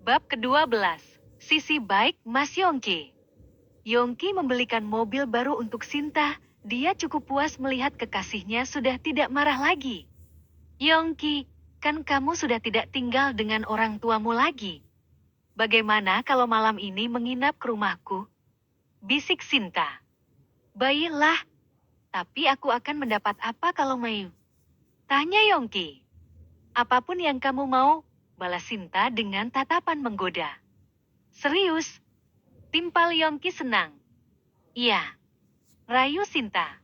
Bab ke-12. Sisi baik Mas Yongki. Yongki membelikan mobil baru untuk Sinta. Dia cukup puas melihat kekasihnya sudah tidak marah lagi. Yongki, kan kamu sudah tidak tinggal dengan orang tuamu lagi. Bagaimana kalau malam ini menginap ke rumahku? Bisik Sinta. Baiklah, tapi aku akan mendapat apa kalau mau? Tanya Yongki. Apapun yang kamu mau, balas Sinta dengan tatapan menggoda. Serius? Timpal Yongki senang. Iya. Rayu Sinta.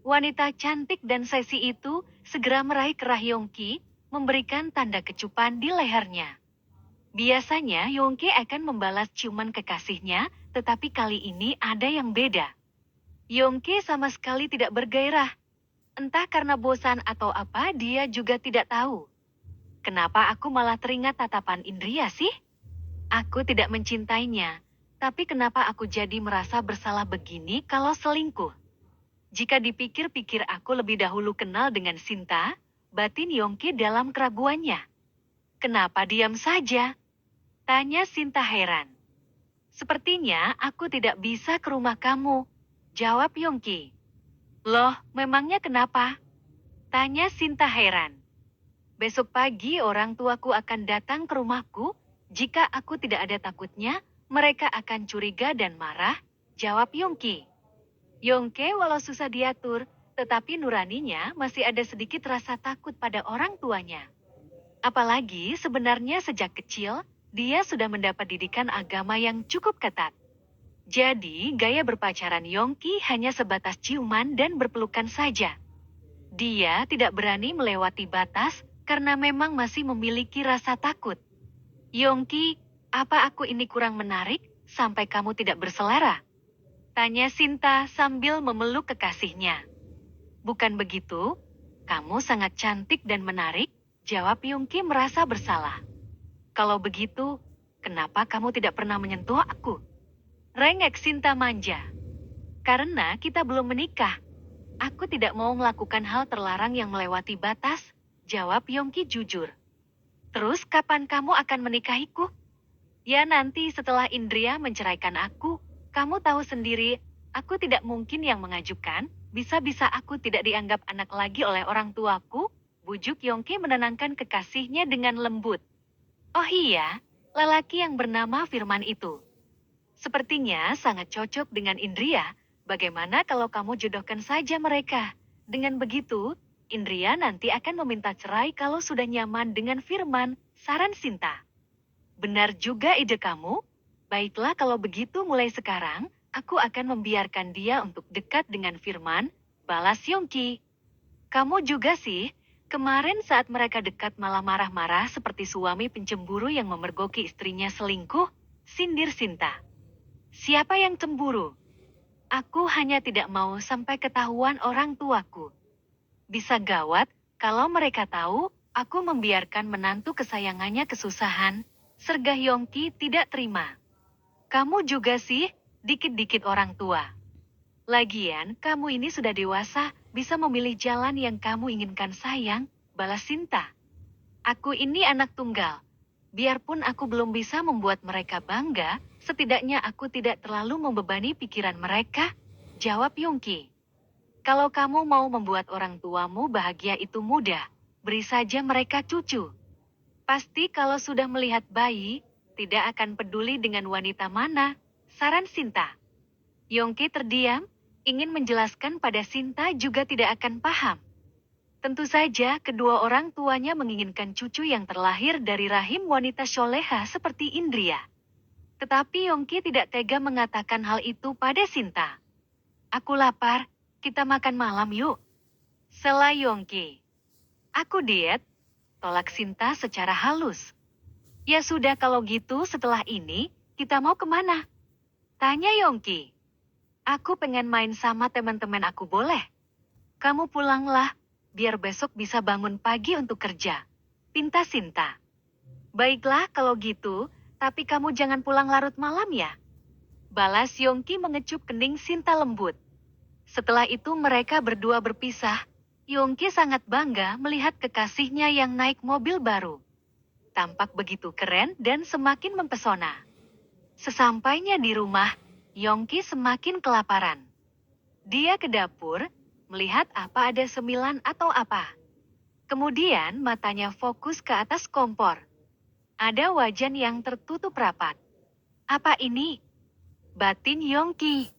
Wanita cantik dan seksi itu segera meraih kerah Yongki, memberikan tanda kecupan di lehernya. Biasanya Yongki akan membalas ciuman kekasihnya, tetapi kali ini ada yang beda. Yongki sama sekali tidak bergairah. Entah karena bosan atau apa, dia juga tidak tahu. Kenapa aku malah teringat tatapan Indria sih? Aku tidak mencintainya, tapi kenapa aku jadi merasa bersalah begini kalau selingkuh? Jika dipikir-pikir aku lebih dahulu kenal dengan Sinta, batin Yongki dalam keraguannya. Kenapa diam saja? Tanya Sinta heran. Sepertinya aku tidak bisa ke rumah kamu, jawab Yongki. Loh, memangnya kenapa? Tanya Sinta heran. Besok pagi orang tuaku akan datang ke rumahku. Jika aku tidak ada takutnya, mereka akan curiga dan marah, jawab Yongki. Yongke walau susah diatur, tetapi nuraninya masih ada sedikit rasa takut pada orang tuanya. Apalagi sebenarnya sejak kecil, dia sudah mendapat didikan agama yang cukup ketat. Jadi gaya berpacaran Yongki hanya sebatas ciuman dan berpelukan saja. Dia tidak berani melewati batas karena memang masih memiliki rasa takut. Yongki, apa aku ini kurang menarik sampai kamu tidak berselera? Tanya Sinta sambil memeluk kekasihnya. Bukan begitu, kamu sangat cantik dan menarik, jawab Yongki merasa bersalah. Kalau begitu, kenapa kamu tidak pernah menyentuh aku? Rengek Sinta manja. Karena kita belum menikah. Aku tidak mau melakukan hal terlarang yang melewati batas, jawab Yongki jujur. Terus kapan kamu akan menikahiku? Ya nanti setelah Indria menceraikan aku. Kamu tahu sendiri, aku tidak mungkin yang mengajukan, bisa-bisa aku tidak dianggap anak lagi oleh orang tuaku, bujuk Yongki menenangkan kekasihnya dengan lembut. Oh iya, lelaki yang bernama Firman itu. Sepertinya sangat cocok dengan Indria, bagaimana kalau kamu jodohkan saja mereka? Dengan begitu, Indria nanti akan meminta cerai kalau sudah nyaman dengan Firman, saran Sinta. Benar juga ide kamu. Baiklah kalau begitu mulai sekarang, aku akan membiarkan dia untuk dekat dengan Firman, balas Yongki. Kamu juga sih, kemarin saat mereka dekat malah marah-marah seperti suami pencemburu yang memergoki istrinya selingkuh, sindir Sinta. Siapa yang cemburu? Aku hanya tidak mau sampai ketahuan orang tuaku. Bisa gawat, kalau mereka tahu, aku membiarkan menantu kesayangannya kesusahan. Sergah Yongki tidak terima. Kamu juga sih, dikit-dikit orang tua. Lagian, kamu ini sudah dewasa, bisa memilih jalan yang kamu inginkan sayang, balas Sinta. Aku ini anak tunggal. Biarpun aku belum bisa membuat mereka bangga, setidaknya aku tidak terlalu membebani pikiran mereka, jawab Yongki. Kalau kamu mau membuat orang tuamu bahagia itu mudah, beri saja mereka cucu. Pasti kalau sudah melihat bayi, tidak akan peduli dengan wanita mana, saran Sinta. Yongki terdiam, ingin menjelaskan pada Sinta juga tidak akan paham. Tentu saja kedua orang tuanya menginginkan cucu yang terlahir dari rahim wanita soleha seperti Indria. Tetapi Yongki tidak tega mengatakan hal itu pada Sinta. Aku lapar, kita makan malam yuk. Sela Yongki. Aku diet, tolak Sinta secara halus. Ya sudah kalau gitu setelah ini, kita mau kemana? Tanya Yongki. Aku pengen main sama teman-teman aku boleh? Kamu pulanglah, biar besok bisa bangun pagi untuk kerja. Pinta Sinta. Baiklah kalau gitu, tapi kamu jangan pulang larut malam ya. Balas Yongki mengecup kening Sinta lembut. Setelah itu mereka berdua berpisah. Yongki sangat bangga melihat kekasihnya yang naik mobil baru. tampak begitu keren dan semakin mempesona. Sesampainya di rumah, Yongki semakin kelaparan. Dia ke dapur, melihat apa ada cemilan atau apa. Kemudian matanya fokus ke atas kompor. Ada wajan yang tertutup rapat. Apa ini? Batin Yongki.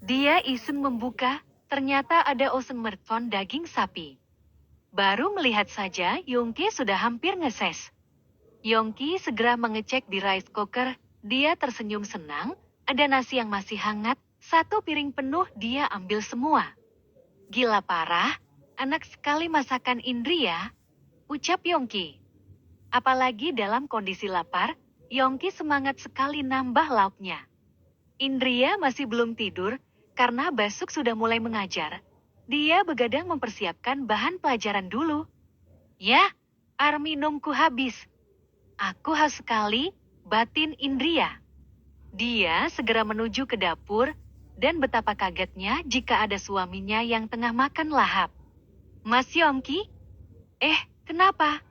Dia iseng membuka, ternyata ada osenmerton daging sapi. Baru melihat saja, Yongki sudah hampir ngeses. Yongki segera mengecek di rice cooker, dia tersenyum senang, ada nasi yang masih hangat, 1 piring penuh dia ambil semua. Gila parah, enak sekali masakan Indria, ucap Yongki. Apalagi dalam kondisi lapar, Yongki semangat sekali nambah lauknya. Indria masih belum tidur, karena besok sudah mulai mengajar. Dia begadang mempersiapkan bahan pelajaran dulu. Ya, air minumku habis. Aku haus sekali, batin Indria. Dia segera menuju ke dapur, dan betapa kagetnya jika ada suaminya yang tengah makan lahap. Mas Yongki? Kenapa?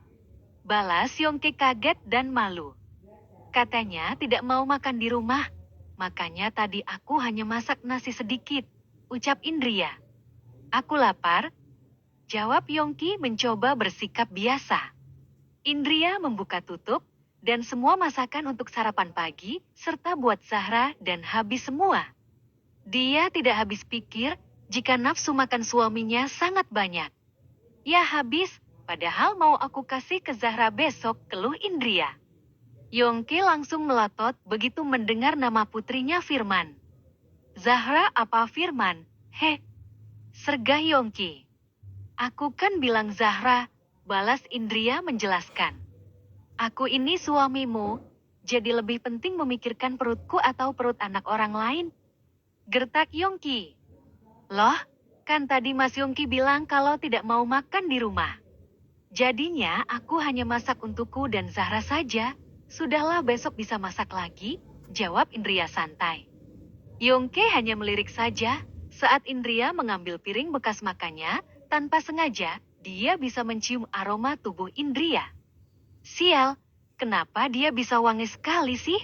Balas Yongki kaget dan malu. Katanya tidak mau makan di rumah, makanya tadi aku hanya masak nasi sedikit, ucap Indria. Aku lapar, jawab Yongki mencoba bersikap biasa. Indria membuka tutup, dan semua masakan untuk sarapan pagi, serta buat Zahra dan habis semua. Dia tidak habis pikir, jika nafsu makan suaminya sangat banyak. Ya habis, padahal mau aku kasih ke Zahra besok, keluh Indria. Yongki langsung melotot begitu mendengar nama putrinya Firman. Zahra apa Firman? Sergah Yongki. Aku kan bilang Zahra, balas Indria menjelaskan. Aku ini suamimu, jadi lebih penting memikirkan perutku atau perut anak orang lain. Gertak Yongki. Loh, kan tadi Mas Yongki bilang kalau tidak mau makan di rumah. Jadinya aku hanya masak untukku dan Zahra saja. Sudahlah besok bisa masak lagi, jawab Indria santai. Yongki hanya melirik saja, saat Indria mengambil piring bekas makannya, tanpa sengaja, dia bisa mencium aroma tubuh Indria. Sial, kenapa dia bisa wangi sekali sih?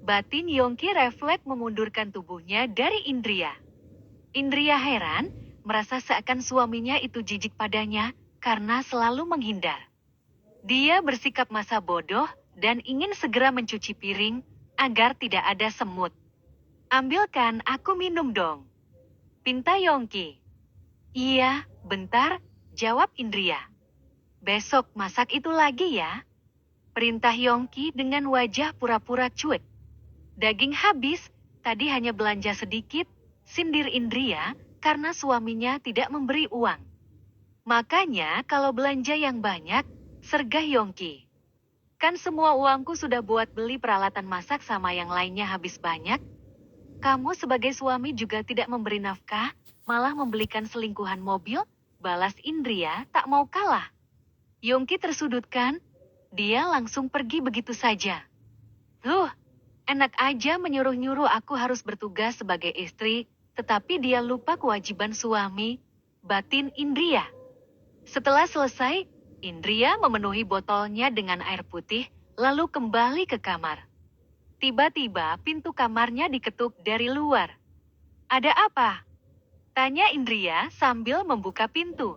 Batin Yongki refleks memundurkan tubuhnya dari Indria. Indria heran, merasa seakan suaminya itu jijik padanya, karena selalu menghindar. Dia bersikap masa bodoh, dan ingin segera mencuci piring, agar tidak ada semut. Ambilkan aku minum dong, pinta Yongki. Iya, bentar, jawab Indria. Besok masak itu lagi ya, perintah Yongki dengan wajah pura-pura cuek. Daging habis, tadi hanya belanja sedikit, sindir Indria, karena suaminya tidak memberi uang. Makanya kalau belanja yang banyak, sergah Yongki. Kan semua uangku sudah buat beli peralatan masak sama yang lainnya habis banyak. Kamu sebagai suami juga tidak memberi nafkah, malah membelikan selingkuhan mobil, balas Indria tak mau kalah. Yongki tersudutkan, dia langsung pergi begitu saja. Enak aja menyuruh-nyuruh aku harus bertugas sebagai istri, tetapi dia lupa kewajiban suami, batin Indria. Setelah selesai, Indria memenuhi botolnya dengan air putih, lalu kembali ke kamar. Tiba-tiba pintu kamarnya diketuk dari luar. Ada apa? Tanya Indria sambil membuka pintu.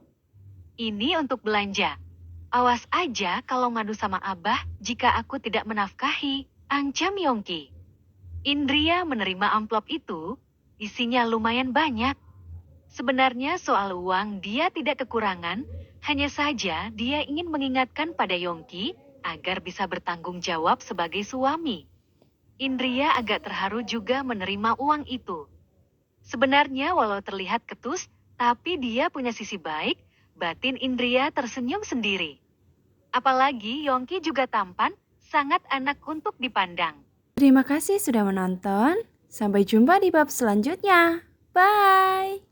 Ini untuk belanja. Awas aja kalau ngadu sama Abah jika aku tidak menafkahi, ancam Yongki. Indria menerima amplop itu, isinya lumayan banyak. Sebenarnya soal uang dia tidak kekurangan, hanya saja dia ingin mengingatkan pada Yongki agar bisa bertanggung jawab sebagai suami. Indria agak terharu juga menerima uang itu. Sebenarnya walau terlihat ketus, tapi dia punya sisi baik, batin Indria tersenyum sendiri. Apalagi Yongki juga tampan, sangat enak untuk dipandang. Terima kasih sudah menonton. Sampai jumpa di bab selanjutnya. Bye!